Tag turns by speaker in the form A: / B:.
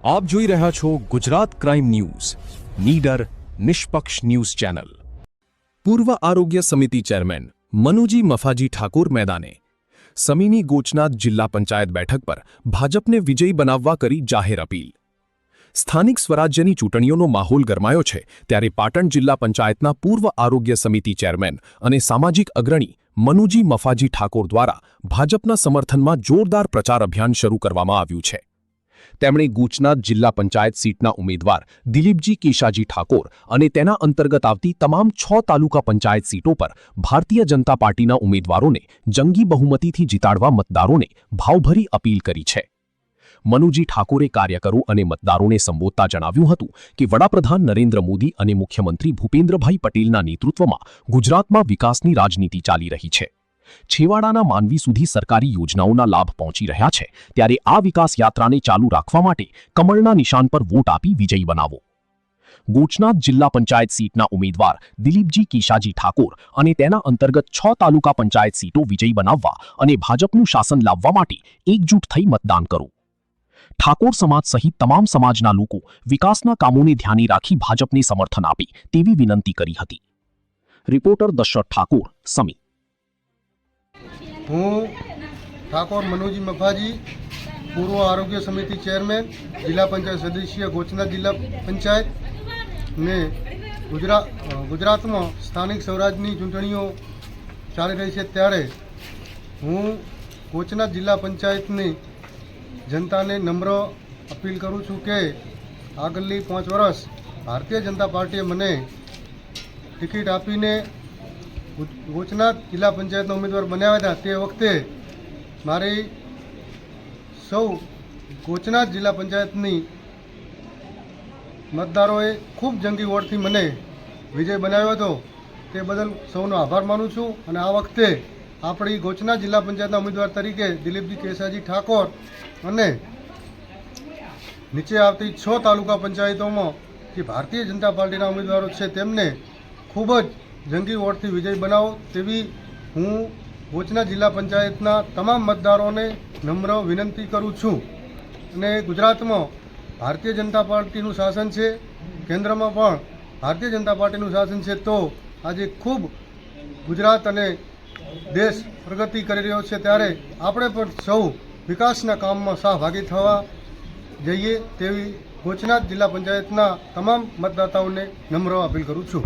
A: આપ જોઈ રહ્યા છો ગુજરાત ક્રાઇમ ન્યૂઝ, નીડર નિષ્પક્ષ ન્યૂઝ ચેનલ। પૂર્વ આરોગ્ય સમિતિ ચેરમેન મનુજી મફાજી ઠાકોર મેદાને સમીની ગોચનાથ જિલ્લા પંચાયત બેઠક પર ભાજપને વિજયી બનાવવા કરી જાહેર અપીલ। સ્થાનિક સ્વરાજ્યની ચૂંટણીઓનો માહોલ ગરમાયો છે ત્યારે પાટણ જિલ્લા પંચાયતના પૂર્વ આરોગ્ય સમિતિ ચેરમેન અને સામાજિક અગ્રણી મનુજી મફાજી ઠાકોર દ્વારા ભાજપના સમર્થનમાં જોરદાર પ્રચાર અભિયાન શરૂ કરવામાં આવ્યું છે। તેમણે ગોચનાથ જિલ્લા પંચાયત સીટના ઉમેદવાર દિલીપજી કેશાજી ઠાકોર અને તેના અંતર્ગત આવતી તમામ 6 તાલુકા પંચાયત સીટો પર ભારતીય જનતા પાર્ટીના ઉમેદવારોને જંગી બહુમતીથી જીતાડવા મતદારોને ભાવભરી અપીલ કરી છે। મનુજી ઠાકોરે કાર્યકરો અને મતદારોને સંબોધતા જણાવ્યું હતું કે વડાપ્રધાન નરેન્દ્ર મોદી અને મુખ્યમંત્રી ભૂપેન્દ્રભાઈ પટેલના નેતૃત્વમાં ગુજરાતમાં વિકાસની રાજનીતિ ચાલી રહી છે। છેવાડાના માનવી સુધી સરકારી યોજનાઓના લાભ પહોંચી રહ્યા છે ત્યારે આ વિકાસ યાત્રાને ચાલુ રાખવા માટે કમળના નિશાન પર વોટ આપી વિજયી બનાવો। ગોચનાથ જિલ્લા પંચાયત સીટના ઉમેદવાર દિલીપજી કેશાજી ઠાકોર અને તેના અંતર્ગત 6 તાલુકા પંચાયત સીટો વિજયી બનાવવા અને ભાજપનું શાસન લાવવા માટે એકજૂટ થઈ મતદાન કરો। ઠાકોર સમાજ સહિત તમામ સમાજના લોકો વિકાસના કામોને ધ્યાને રાખી ભાજપને સમર્થન આપે તેવી વિનંતી કરી હતી। રિપોર્ટર દશરથ ઠાકોર, સમી।
B: હું ઠાકોર મનુજી મફાજી, પૂર્વ આરોગ્ય સમિતિ ચેરમેન, જિલ્લા પંચાયત સદસ્ય ગોચનાથ જિલ્લા પંચાયત ને ગુજરાતમાં સ્થાનિક સ્વરાજની ચૂંટણીઓ ચાલી રહી છે ત્યારે હું ગોચનાથ જિલ્લા પંચાયતની જનતાને નમ્ર અપીલ કરું છું કે આગળની 5 વર્ષ ભારતીય જનતા પાર્ટીએ મને ટિકિટ આપીને ગોચનાથ જિલ્લા પંચાયતના ઉમેદવાર બનાવ્યા હતા તે વખતે મારી સૌ ગોચનાથ જિલ્લા પંચાયતની મતદારોએ ખૂબ જંગી વોટથી મને વિજય બનાવ્યો હતો તે બદલ સૌનો આભાર માનું છું। અને આ વખતે આપણી ગોચનાથ જિલ્લા પંચાયતના ઉમેદવાર તરીકે દિલીપજી કેશાજી ઠાકોર અને નીચે આવતી 6 તાલુકા પંચાયતોમાં જે ભારતીય જનતા પાર્ટીના ઉમેદવારો છે તેમને ખૂબ જ જંગી વોટથી વિજય બનાવો તેવી હું ગોચનાથ જિલ્લા પંચાયતના તમામ મતદારોને નમ્ર વિનંતી કરું છું। અને ગુજરાતમાં ભારતીય જનતા પાર્ટીનું શાસન છે, કેન્દ્રમાં પણ ભારતીય જનતા પાર્ટીનું શાસન છે, તો આજે ખૂબ ગુજરાત અને દેશ પ્રગતિ કરી રહ્યો છે ત્યારે આપણે પણ સૌ વિકાસના કામમાં સહભાગી થવા જઈએ તેવી ગોચનાથ જિલ્લા પંચાયતના તમામ મતદાતાઓને નમ્ર અપીલ કરું છું।